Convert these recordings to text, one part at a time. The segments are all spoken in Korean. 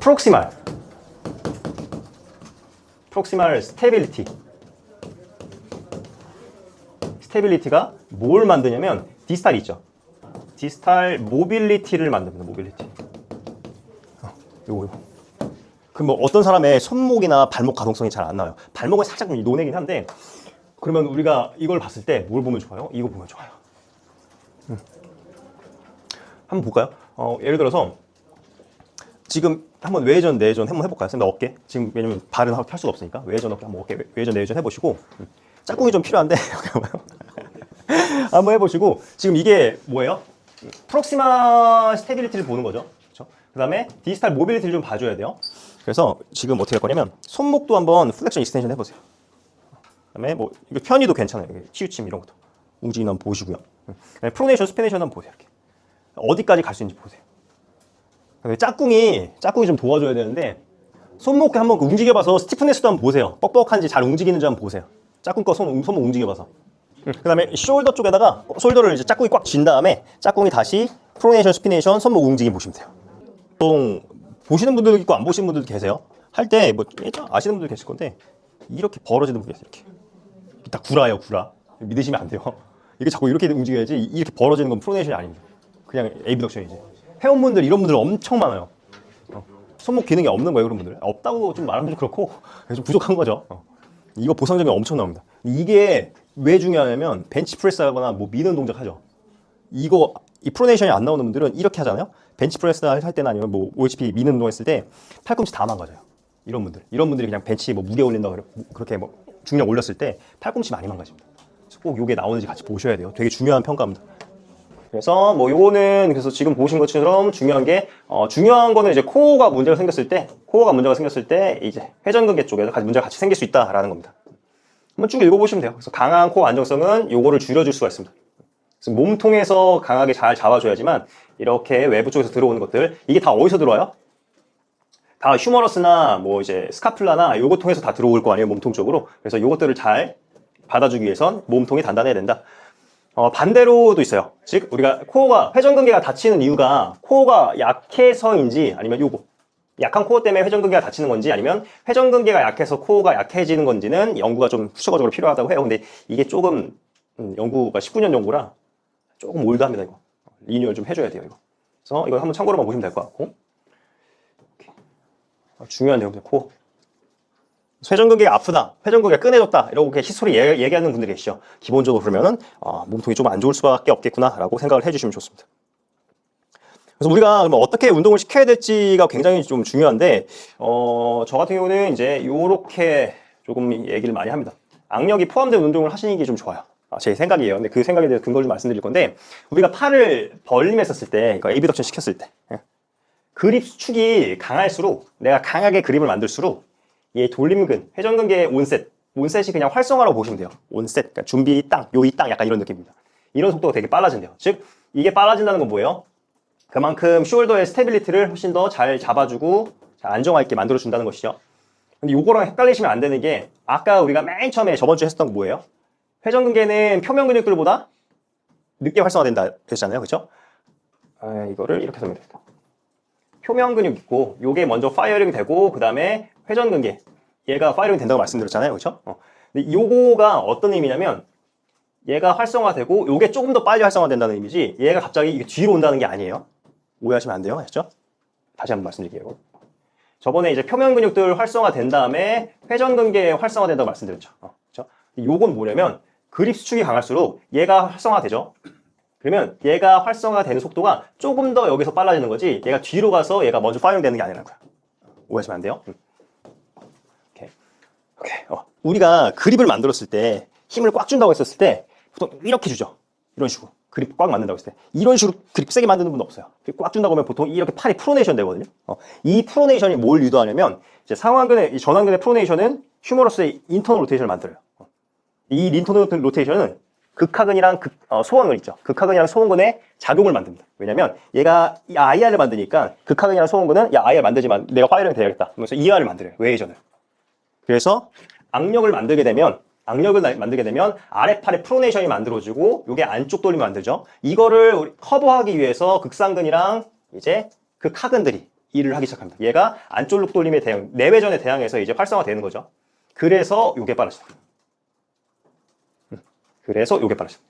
프록시말 스테빌리티가 뭘 만드냐면 디스탈이 있죠. 디스탈 모빌리티를 만듭니다. 모빌리티. 요거. 그럼 뭐 어떤 사람의 손목이나 발목 가동성이 잘 안 나와요. 발목은 살짝 좀 논외긴 한데, 그러면 우리가 이걸 봤을 때 뭘 보면 좋아요? 이거 보면 좋아요. 한번 볼까요? 예를 들어서 지금 한번 외전 내전 한번 해볼까요? 선생님 어깨. 지금 왜냐면 발은 할 수가 없으니까 외전 어깨 한번 어깨 외전 내전 해보시고, 짝꿍이 좀 필요한데 한번 해보시고. 지금 이게 뭐예요? 프록시마 스테빌리티를 보는 거죠. 그렇죠? 그 다음에 디지털 모빌리티를 좀 봐줘야 돼요. 그래서 지금 어떻게 할 거냐면 손목도 한번 플렉션 익스텐션 해보세요. 그 다음에 뭐 이거 편의도 괜찮아요. 치우침 이런 것도 움직이는 한번 보시고요. 프로네이션, 스피네이션 한번 보세요. 이렇게 어디까지 갈 수 있는지 보세요. 짝꿍이 좀 도와줘야 되는데, 손목 한번 움직여봐서 스티프네스도 한번 보세요. 뻑뻑한지 잘 움직이는지 한번 보세요. 짝꿍 거 손목 움직여봐서. 그 다음에 숄더 쪽에다가 숄더를 이제 짝꿍이 꽉 쥔 다음에 짝꿍이 다시 프로네이션, 스피네이션, 손목 움직임 보시면 돼요. 보통 보시는 분들도 있고 안 보시는 분들도 계세요. 할 때 뭐 아시는 분들 계실 건데, 이렇게 벌어지는 분 계세요. 이렇게 다 구라예요, 구라. 믿으시면 안 돼요. 이게 자꾸 이렇게 움직여야지. 이렇게 벌어지는 건 프로네이션이 아닙니다. 그냥 에이비덕션이지. 회원분들 이런 분들 엄청 많아요. 손목 기능이 없는 거예요, 그런 분들. 없다고 좀 말하면 좀 그렇고 좀 부족한 거죠. 이거 보상점이 엄청 나옵니다. 이게 왜 중요하냐면 벤치프레스 하거나 뭐 미는 동작 하죠. 이거 이 프로네이션이 안 나오는 분들은 이렇게 하잖아요. 벤치프레스 할 때나 아니면 뭐 OHP 미는 운동 했을 때 팔꿈치 다 망가져요. 이런 분들이 그냥 벤치 뭐 무게 올린다 그렇게 뭐 중량 올렸을 때 팔꿈치 많이 망가집니다. 그래서 꼭 이게 나오는지 같이 보셔야 돼요. 되게 중요한 평가입니다. 그래서 뭐 요거는 그래서 지금 보신 것처럼 중요한 거는 이제 코어가 문제가 생겼을 때 이제 회전근개 쪽에서 문제가 같이 생길 수 있다라는 겁니다. 한번 쭉 읽어보시면 돼요. 그래서 강한 코어 안정성은 요거를 줄여줄 수가 있습니다. 그래서 몸통에서 강하게 잘 잡아줘야지만 이렇게 외부 쪽에서 들어오는 것들, 이게 다 어디서 들어와요? 다 휴머러스나 뭐 이제 스카플라나 요거 통해서 다 들어올 거 아니에요, 몸통 쪽으로. 그래서 요것들을 잘 받아주기 위해선 몸통이 단단해야 된다. 반대로도 있어요. 즉 우리가 코어가 회전근개가 다치는 이유가 코어가 약해서인지, 아니면 요거 약한 코어 때문에 회전근개가 다치는 건지, 아니면 회전근개가 약해서 코어가 약해지는 건지는 연구가 좀 추가적으로 필요하다고 해요. 근데 이게 조금 연구가 19년 연구라 조금 올드합니다. 이거 리뉴얼 좀 해줘야 돼요. 이거. 그래서 이거 한번 참고로만 보시면 될 것 같고. 중요한 내용들 코어. 회전근개가 아프다, 회전근개가 끈해졌다, 이렇게 히스토리 얘기하는 분들이 계시죠. 기본적으로 그러면은 몸통이 좀 안 좋을 수밖에 없겠구나 라고 생각을 해주시면 좋습니다. 그래서 우리가 그러면 어떻게 운동을 시켜야 될지가 굉장히 좀 중요한데, 저 같은 경우는 이제 요렇게 조금 얘기를 많이 합니다. 악력이 포함된 운동을 하시는 게 좀 좋아요. 제 생각이에요. 근데 그 생각에 대해서 근거를 좀 말씀드릴 건데, 우리가 팔을 벌림했었을 때, 그러니까 에이비덕션 시켰을 때, 그립 수축이 강할수록, 내가 강하게 그립을 만들수록 얘 돌림근, 회전근개의 온셋이 그냥 활성화라고 보시면 돼요. 온셋, 그러니까 준비 땅, 요이 땅, 약간 이런 느낌입니다. 이런 속도가 되게 빨라진대요. 즉 이게 빨라진다는 건 뭐예요? 그만큼 숄더의 스테빌리티를 훨씬 더 잘 잡아주고 잘 안정화 있게 만들어준다는 것이죠. 근데 요거랑 헷갈리시면 안 되는 게, 아까 우리가 맨 처음에 저번 주에 했었던 거 뭐예요? 회전근개는 표면 근육들보다 늦게 활성화된다 그랬잖아요, 그렇죠? 이거를 이렇게 설명드니다 표면 근육 있고, 요게 먼저 파이어링 되고, 그 다음에 회전근개, 얘가 파이어링 된다고 말씀드렸잖아요, 그렇죠? 근데 요거가 어떤 의미냐면, 얘가 활성화되고 요게 조금 더 빨리 활성화된다는 의미지, 얘가 갑자기 이게 뒤로 온다는 게 아니에요. 오해하시면 안 돼요, 아셨죠? 다시 한번 말씀드릴게요. 저번에 이제 표면 근육들 활성화된 다음에 회전근개 활성화된다고 말씀드렸죠. 그렇죠? 요건 뭐냐면, 그립 수축이 강할수록 얘가 활성화되죠. 그러면 얘가 활성화되는 속도가 조금 더 여기서 빨라지는 거지, 얘가 뒤로 가서 얘가 먼저 파이어링 되는 게 아니라는 거야. 오해하시면 안 돼요. 오케이. 우리가 그립을 만들었을 때, 힘을 꽉 준다고 했었을 때 보통 이렇게 주죠. 이런 식으로 그립 꽉 만든다고 했을 때 이런 식으로 그립 세게 만드는 분은 없어요. 꽉 준다고 하면 보통 이렇게 팔이 프로네이션 되거든요. 이 프로네이션이 뭘 유도하냐면, 이제 상완근의, 이 전완근의 프로네이션은 휴머러스의 인터널 로테이션을 만들어요. 이 인터널 로테이션은 극하근이랑 소원근 있죠. 극하근이랑 소원근의 작용을 만듭니다. 왜냐면 얘가 이 IR을 만드니까, 극하근이랑 소원근은 야 IR 만들지만 내가 파이어링 돼야겠다. 그래서 ER을 만들어요. 외회전을. 그래서 악력을 만들게 되면 아랫팔에 프로네이션이 만들어지고 요게 안쪽 돌림을 만들죠. 이거를 커버하기 위해서 극상근이랑 이제 극하근들이 일을 하기 시작합니다. 얘가 안쫄록 돌림에 대응, 내외전에 대항해서 이제 활성화되는 거죠. 그래서 요게 빨라져요. 그래서 요게 빨라져요.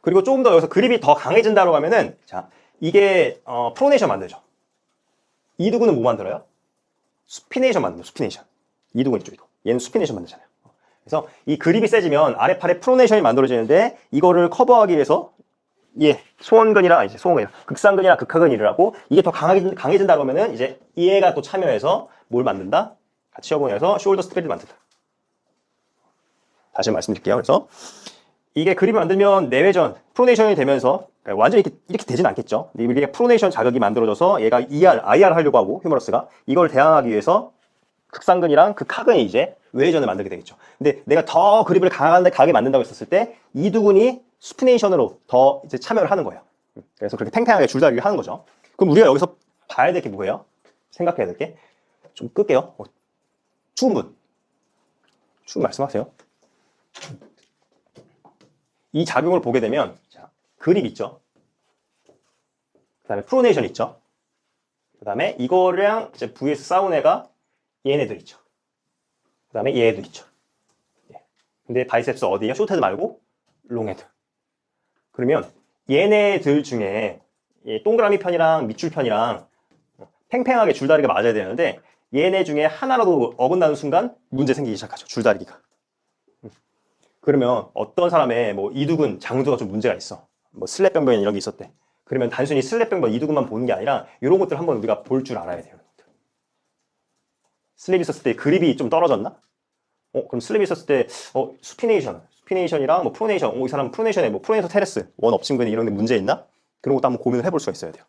그리고 조금 더 여기서 그립이 더 강해진다고 하면은, 자, 이게 프로네이션 만들죠. 이 두근은 뭐 만들어요? 수피네이션 만듭니다. 수피네이션. 이 두근 있죠, 이거. 얘는 수피네이션 만들잖아요. 그래서 이 그립이 세지면 아래 팔에 프로네이션이 만들어지는데, 이거를 커버하기 위해서 예, 소원근이랑 이제 소원근이랑 극상근이랑 극하근 일을 하고, 이게 더 강해진다고 하면은 이제 얘가 또 참여해서 뭘 만든다? 같이 협응해서 숄더 스프레드 만든다. 다시 말씀드릴게요. 그래서 이게 그립을 만들면 내외전 프로네이션이 되면서 완전히 이렇게 되진 않겠죠. 근데 이게 프로네이션 자극이 만들어져서 얘가 IR 하려고 하고 휴머러스가 이걸 대항하기 위해서 극상근이랑 극하근이 이제 외회전을 만들게 되겠죠. 근데 내가 더 그립을 강하게 만든다고 했었을 때 이 두근이 수피네이션으로 더 이제 참여를 하는 거예요. 그래서 그렇게 탱탱하게 줄다리기를 하는 거죠. 그럼 우리가 여기서 봐야 될 게 뭐예요? 생각해야 될 게 좀 끌게요. 추운 분. 추운 말씀하세요. 이 작용을 보게 되면 자, 그립 있죠. 그 다음에 프로네이션 있죠. 그 다음에 이거랑 이제 vs 싸운 애가 얘네들 있죠. 그 다음에 얘도 있죠. 예. 근데 바이셉스 어디야? 숏헤드 말고 롱헤드. 그러면 얘네들 중에 동그라미 편이랑 밑줄 편이랑 팽팽하게 줄다리가 맞아야 되는데 얘네 중에 하나라도 어긋나는 순간 문제 생기기 시작하죠. 줄다리기가. 그러면 어떤 사람의 뭐 이두근, 장두가 좀 문제가 있어. 뭐 슬랩병변 이런 게 있었대. 그러면 단순히 슬랩병변 이두근만 보는 게 아니라 이런 것들 한번 우리가 볼 줄 알아야 돼요. 슬랩 있었을 때 그립이 좀 떨어졌나? 그럼 슬랩 있었을 때 수피네이션이랑 뭐 프로네이션, 이 사람 프로네이션에 뭐 프로네이션 테레스, 원 엎침근이 이런 데 문제 있나? 그런 것도 한번 고민을 해볼 수가 있어야 돼요.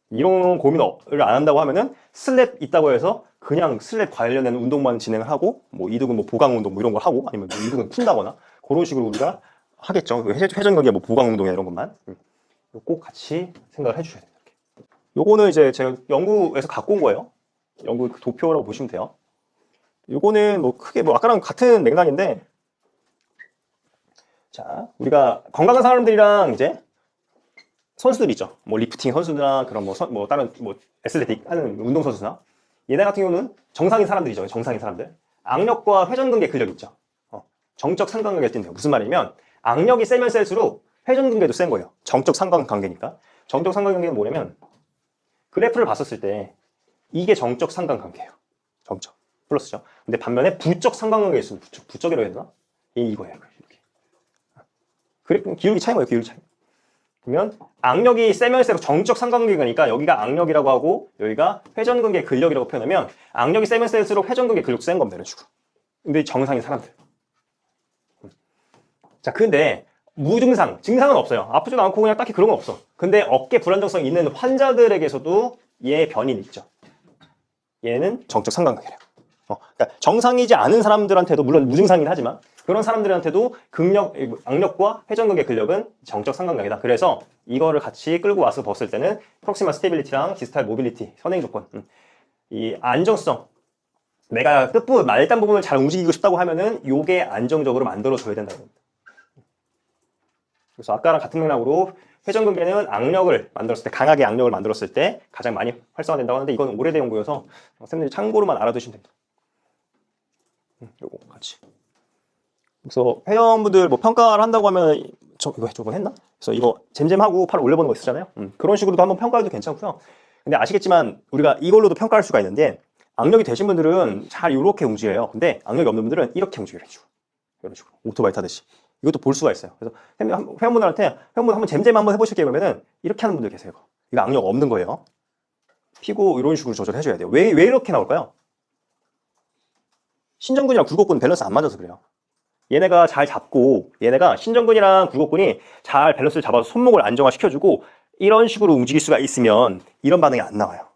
이런 고민을 안 한다고 하면은 슬랩 있다고 해서 그냥 슬랩 관련된 운동만 진행을 하고 뭐 이두근 뭐 보강 운동 뭐 이런 걸 하고 아니면 뭐 이두근 푼다거나 그런 식으로 우리가 하겠죠. 회전근개 뭐 보강 운동이나 이런 것만 꼭 같이 생각을 해주셔야 돼요. 이렇게. 요거는 이제 제가 연구에서 갖고 온 거예요. 연구 도표라고 보시면 돼요. 요거는 뭐 크게 뭐 아까랑 같은 맥락인데, 자 우리가 건강한 사람들이랑 이제 선수들 있죠. 뭐 리프팅 선수나 그런 뭐 다른 뭐 애슬레틱 하는 운동 선수나 얘네 같은 경우는 정상인 사람들이죠. 정상인 사람들. 악력과 회전근개 근력 있죠. 정적 상관관계가 뛴대요. 무슨 말이냐면 악력이 세면 셀수록 회전근개도 센 거예요. 정적 상관관계니까. 정적 상관관계는 뭐냐면 그래프를 봤었을 때 이게 정적 상관관계예요. 정적 플러스죠. 근데 반면에 부적 상관관계가 있으면 부적이라고 해야 되나? 이거예요. 이렇게. 그래프 기울기 차이인 거예요. 기울기 차이. 그러면 악력이 세면 세고 정적 상관관계니까 여기가 악력이라고 하고 여기가 회전근개 근력이라고 표현하면 악력이 세면 셀수록 회전근개 근력 센 겁니다. 이런 식으로. 근데 정상인 사람들. 자, 근데 무증상, 증상은 없어요. 아프지도 않고 그냥 딱히 그런 건 없어. 근데 어깨 불안정성 있는 환자들에게서도 얘 변이는 있죠. 얘는 정적 상관관계래요. 그러니까 정상이지 않은 사람들한테도 물론 무증상이긴 하지만 그런 사람들한테도 악력과 회전근개 근력은 정적 상관관계다. 그래서 이거를 같이 끌고 와서 봤을 때는 프록시마 스테빌리티랑 디스탈 모빌리티, 선행 조건, 이 안정성, 내가 끝부분, 말단 부분을 잘 움직이고 싶다고 하면은 요게 안정적으로 만들어줘야 된다는 겁니다. 그래서 아까랑 같은 맥락으로 회전근개는 악력을 만들었을 때, 강하게 악력을 만들었을 때 가장 많이 활성화된다고 하는데 이건 오래된 연구여서 선생님들이 참고로만 알아두시면 됩니다. 요거 같이. 그래서 회원분들 뭐 평가를 한다고 하면 이거 저번 했나? 그래서 이거 잼잼하고 팔 올려보는 거 있었잖아요. 그런 식으로도 한번 평가해도 괜찮고요. 근데 아시겠지만 우리가 이걸로도 평가할 수가 있는데 악력이 되신 분들은 잘 이렇게 움직여요. 근데 악력이 없는 분들은 이렇게 움직여요. 이런 식으로 오토바이 타듯이. 이것도 볼 수가 있어요. 그래서 회원분들한테 한번 잼잼 한번 해보실게요. 그러면은 이렇게 하는 분들 계세요. 이거 악력 없는 거예요. 피고 이런 식으로 조절해줘야 돼요. 왜 이렇게 나올까요? 신전근이랑 굴곡근 밸런스 안 맞아서 그래요. 얘네가 잘 잡고 얘네가 신전근이랑 굴곡근이 잘 밸런스를 잡아서 손목을 안정화시켜주고 이런 식으로 움직일 수가 있으면 이런 반응이 안 나와요.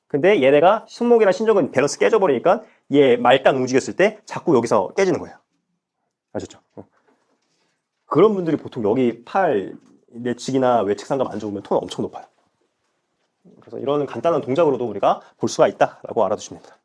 근데 얘네가 손목이랑 신전근 밸런스 깨져버리니까 얘 말단 움직였을 때 자꾸 여기서 깨지는 거예요. 아셨죠? 그런 분들이 보통 여기 팔 내측이나 외측 상감 안 좋으면 톤 엄청 높아요. 그래서 이런 간단한 동작으로도 우리가 볼 수가 있다라고 알아두시면 됩니다.